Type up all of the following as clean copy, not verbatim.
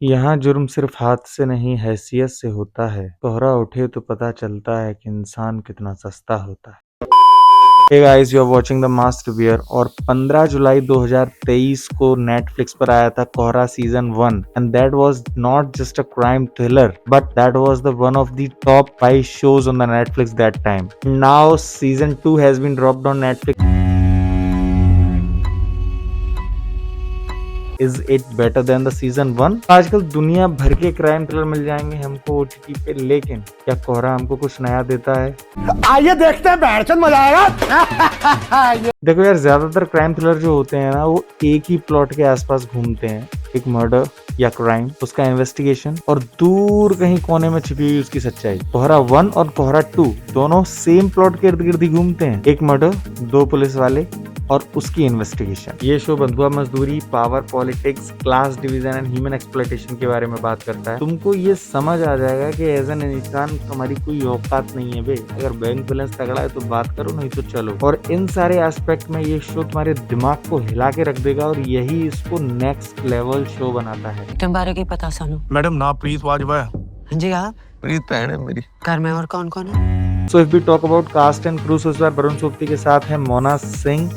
यहाँ जुर्म सिर्फ हाथ से नहीं हैसियत से होता है। कोहरा उठे तो पता चलता है कि इंसान कितना सस्ता होता है। Hey guys, you are watching the Master Beer और 15 जुलाई 2023 को नेटफ्लिक्स पर आया था कोहरा season 1 and that was not just a crime thriller but that was the one of the top 5 shows on the Netflix that time. Now season 2 has been dropped on Netflix. Is it better than the season 1? आजकल दुनिया भर के crime thriller मिल जाएंगे हमको OTT पे, लेकिन क्या कोहरा हमको कुछ नया देता है? आइए देखते हैं, बैठचंद मजा आएगा। देखो यार, ज्यादातर क्राइम थ्रिलर जो होते हैं ना, वो एक ही प्लॉट के आसपास घूमते हैं। एक मर्डर या क्राइम, उसका इन्वेस्टिगेशन और दूर कहीं कोने में छिपी हुई उसकी सच्चाई। कोहरा 1 और कोहरा 2 दोनों सेम प्लॉट के इर्द गिर्द ही घूमते हैं। एक मर्डर, 2 पुलिस वाले और उसकी इन्वेस्टिगेशन। ये शो बंधुआ मजदूरी, power politics, class division and human exploitation के बारे में बात करता है। तुमको ये समझ आ जाएगा कि एज एन इंसान तुम्हारी कोई औकात नहीं है बे। अगर बैंक बैलेंस तगड़ा है तो बात करो, नहीं तो चलो। और इन सारे एस्पेक्ट में ये शो तुम्हारे दिमाग को हिला के रख देगा और यही इसको नेक्स्ट लेवल शो बनाता है। तुम बारे की पता सानू मैडम ना प्लीज वाजवा है। हाँ जी, आप प्रीत बहन है मेरी। घर में और कौन कौन है? So if we talk about cast and crew, इस बार वरुण सोबती के साथ है मोना सिंह।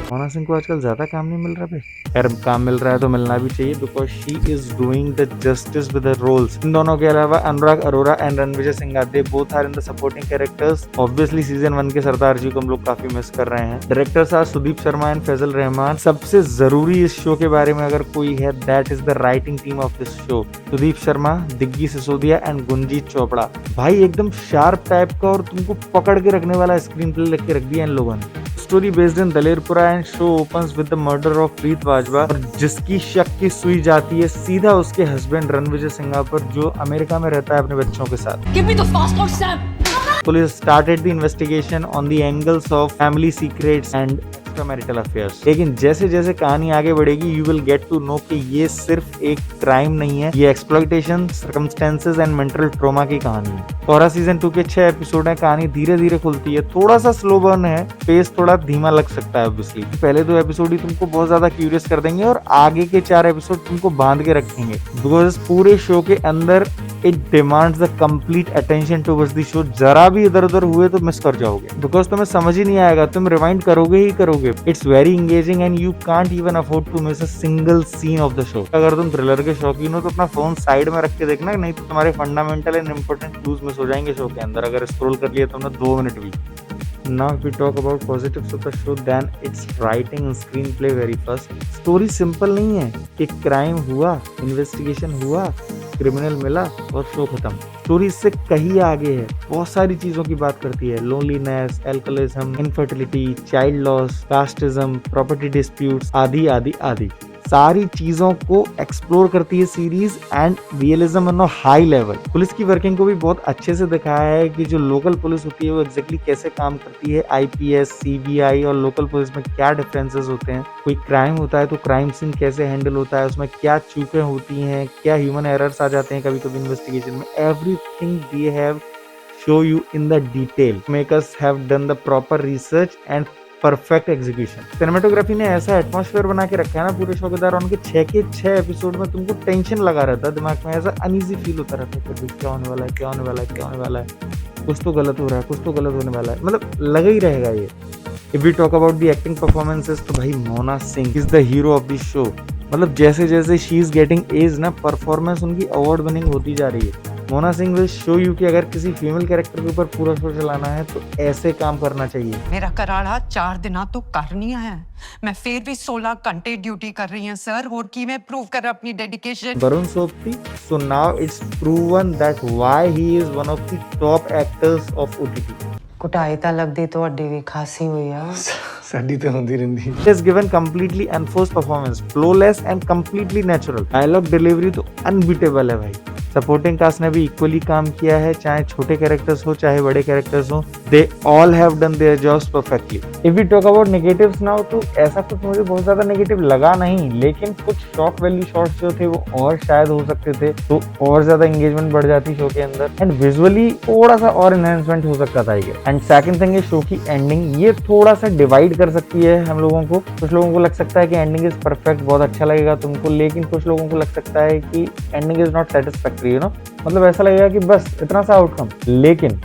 मोना सिंह को आजकल ज्यादा काम नहीं मिल रहा भाई। यार काम मिल रहा है तो मिलना भी चाहिए, because she is doing the justice with the roles. इन दोनों के अलावा Anurag Arora and Ranvijay Singhania both are in the supporting characters. Obviously season 1 के सरदार जी को हम लोग काफी मिस कर रहे हैं। Directors are Sudip Sharma and Faisal Rahman. सबसे जरूरी इस शो के बारे में अगर कोई है, that is the writing team of this show. Sudip Sharma, Diggi Sisodia and Gunjit Chopra. भाई एकदम शार्प टाइप का और तुमको पकड़ के रखने वाला स्क्रीन प्ले लिख के रख दिया इन लोगों ने। Story based in Dalerpura and show opens with the murder of Preet Wajwa, और जिसकी शक की सुई जाती है सीधा उसके हस्बैंड रणविजय सिंघा पर, जो अमेरिका में रहता है अपने बच्चों के साथ। Give me the passport, Sam. Police started the investigation on the angles of family secrets and extramarital affairs. लेकिन जैसे जैसे कहानी आगे बढ़ेगी, you will get to know कि ये सिर्फ एक क्राइम नहीं है, ये exploitation, circumstances and mental trauma की कहानी है। कोहरा सीजन 2 के 6 एपिसोड है। कहानी धीरे धीरे खुलती है, थोड़ा सा स्लो बर्न है, पेस थोड़ा धीमा लग सकता है ऑब्वियसली। पहले 2 एपिसोड ही तुमको बहुत ज्यादा क्यूरियस कर देंगे और आगे के 4 एपिसोड तुमको बांध के रखेंगे, बिकॉज पूरे शो के अंदर it demands the complete attention towards the show. जरा भी इधर उधर हुए तो मिस कर जाओगे, बिकॉज तुम्हें समझ ही नहीं आएगा, तुम रिवाइंड करोगे ही करोगे। It's very engaging and you can't even afford to miss a single scene of the show. अगर तुम थ्रिलर के शौकीन हो तो अपना फोन साइड में रख के देखना, नहीं तो तुम्हारे fundamental and important clues miss हो जाएंगे शो के अंदर, अगर स्क्रॉल कर लिया तुमने 2 मिनट भी। Now if we talk about positives of the show, then it's writing and screenplay very first. Story simple नहीं है कि क्राइम हुआ, इन्वेस्टिगेशन हुआ, क्रिमिनल मिला और शो खत्म। स्टोरी इससे कहीं आगे है, बहुत सारी चीजों की बात करती है। Loneliness, alcoholism, infertility, child loss, casteism, property disputes, आदि आदि आदि सारी चीजों को एक्सप्लोर करती है series and realism on a high level. Police की वर्किंग को भी बहुत अच्छे से दिखाया है कि जो लोकल पुलिस होती है वो एग्जैक्टली कैसे काम करती है। आईपीएस, सीबीआई और लोकल पुलिस में क्या डिफरेंसेस होते हैं। कोई क्राइम होता है तो क्राइम सीन कैसे हैंडल होता है, उसमें क्या चूकें होती हैं, क्या ह्यूमन एरर्स आ जाते हैं कभी कभी इन्वेस्टिगेशन में। Everything they have show you in the detail, makers have done the proper research and perfect execution. Cinematography ने ऐसा एटमॉस्फेयर बना के रखा है ना पूरे शो के दौरान के 6 के 6 एपिसोड में तुमको टेंशन लगा रहता है दिमाग में, ऐसा अनईजी फील होता रहता है कि क्या होने वाला है, क्या होने वाला है, क्या होने वाला है, कुछ तो गलत हो रहा है, कुछ तो गलत होने वाला है, मतलब लगा ही रहेगा ये। If we talk about the acting performances, तो भाई Mona Singh is the hero of this show. मतलब जैसे जैसे शी इज गेटिंग एज ना, परफॉर्मेंस उनकी अवार्ड विनिंग होती जा रही है। Mona Singh will show you कि अगर किसी फीमेल कैरेक्टर के ऊपर पूरा शो चलाना है तो ऐसे काम करना चाहिए। मेरा कराड़ा 4 दिना तो कर नहीं है, मैं फिर भी 16 घंटे ड्यूटी कर रही हूं सर, और की मैं प्रूव कर अपनी dedication. Varun Sobti, so now it's proven that why he is one of the top actors of OTT. कुटाई ਤਾਂ लगदी ਤੁਹਾਡੀ ਵੀ ਖਾਸੀ ਹੋਈ ਆ। साडी ते होंदी रहंदी। He has given completely enforced performance, flawless and completely natural. Dialogue delivery तो unbeatable है भाई। सपोर्टिंग कास्ट ने भी इक्वली काम किया है, चाहे छोटे कैरेक्टर्स हो चाहे बड़े कैरेक्टर्स हो। they all have done their jobs perfectly. If we talk about negatives now, तो ऐसा कुछ मुझे बहुत ज्यादा नेगेटिव लगा नहीं, लेकिन कुछ शॉक वैल्यू शॉट्स जो थे वो और शायद हो सकते थे, तो और ज्यादा एंगेजमेंट बढ़ जाती शो के अंदर, एंड विजुअली थोड़ा सा और एनहेंसमेंट हो सकता था ये। And second thing is show की एंडिंग, ये थोड़ा सा डिवाइड कर सकती है हम लोगों को। कुछ लोगों को लग सकता है कि एंडिंग इज परफेक्ट, बहुत अच्छा लगेगा तुमको, लेकिन कुछ लोगों को लग सकता है कि ending is not satisfactory, you know, मतलब ऐसा लगेगा कि बस इतना सा आउटकम। लेकिन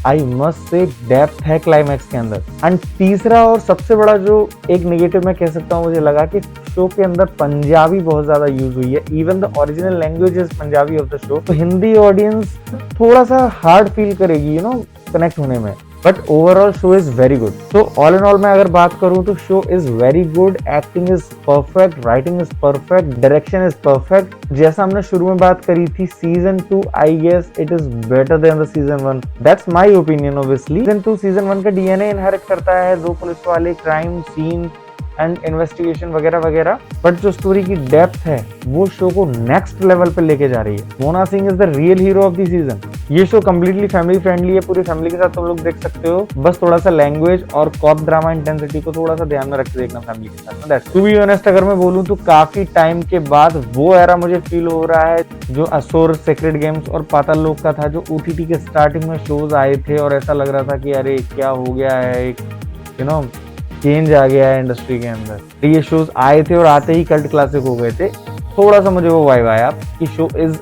आई मस्ट से डेप्थ है क्लाइमैक्स के अंदर। एंड तीसरा और सबसे बड़ा जो एक नेगेटिव मैं कह सकता हूँ, मुझे लगा कि शो के अंदर पंजाबी बहुत ज्यादा यूज हुई है। Even the original language is Punjabi of the show, तो हिंदी ऑडियंस थोड़ा सा हार्ड फील करेगी, यू नो, कनेक्ट होने में। But overall show is very good. तो ऑल इन ऑल मैं अगर बात करूं तो show is very good, acting is perfect, writing is perfect, direction is perfect. जैसा हमने शुरू में बात करी थी, season 2 I guess it is better than the season 1, that's my opinion. Obviously season 2 season 1 का डीएनए इनहेरिट करता है, 2 पुलिस वाले, क्राइम सीन एंड इन्वेस्टिगेशन वगैरह वगैरह, बट जो स्टोरी की डेप्थ है वो शो को नेक्स्ट लेवल पे लेके जा रही है। Mona Singh is the real hero of the season. ये शो कम्प्लीटली फैमिली फ्रेंडली है, पूरी फैमिली के साथ तुम लोग देख सकते हो। बस थोड़ा सा लैंग्वेज और कॉप ड्रामा इंटेंसिटी को थोड़ा सा ध्यान में रख के देखना फैमिली के साथ। दैट्स टू बी ऑनेस्ट, अगर मैं बोलूं तो काफी टाइम के बाद वो एरा मुझे फील हो रहा है जो असुर, सेक्रेड गेम्स और पाताल लोक का था, जो ओटीटी के स्टार्टिंग में शोज आए थे और ऐसा लग रहा था कि अरे क्या हो गया है, एक यू नो चेंज आ गया है इंडस्ट्री के अंदर। ये शोज आए थे और आते ही कल्ट क्लासिक हो गए थे। थोड़ा सा मुझे वो वाइब आया कि show is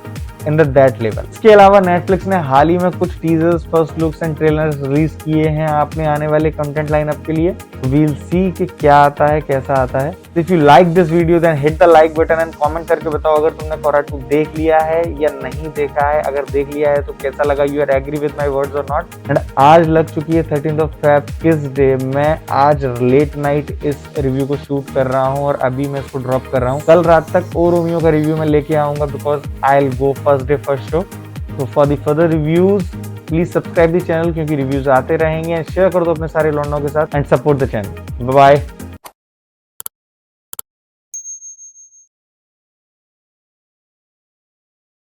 in the that level. इसके अलावा नेटफ्लिक्स ने हाल ही में कुछ teasers, first looks and trailers release किए हैं आपने आने वाले कंटेंट लाइनअप के लिए। वील सी कि क्या आता है, कैसा आता है। If you like this video then hit the like button and comment करके बताओ अगर तुमने कोरा 2 देख लिया है या नहीं देखा है। अगर देख लिया है तो कैसा लगा, you are agree with my words और नॉट। एंड आज लग चुकी है 13th of Feb, किस डे। मैं आज लेट नाइट इस रिव्यू को शूट कर रहा हूँ और अभी मैं इसको ड्रॉप कर रहा हूँ। कल रात तक और रोमियो का रिव्यू मैं लेके आऊंगा, because I will go first day first show. तो for the further reviews please subscribe the channel, क्योंकि रिव्यूज आते रहेंगे। शेयर कर दो अपने सारे लौंडों के साथ and support the channel. Bye bye.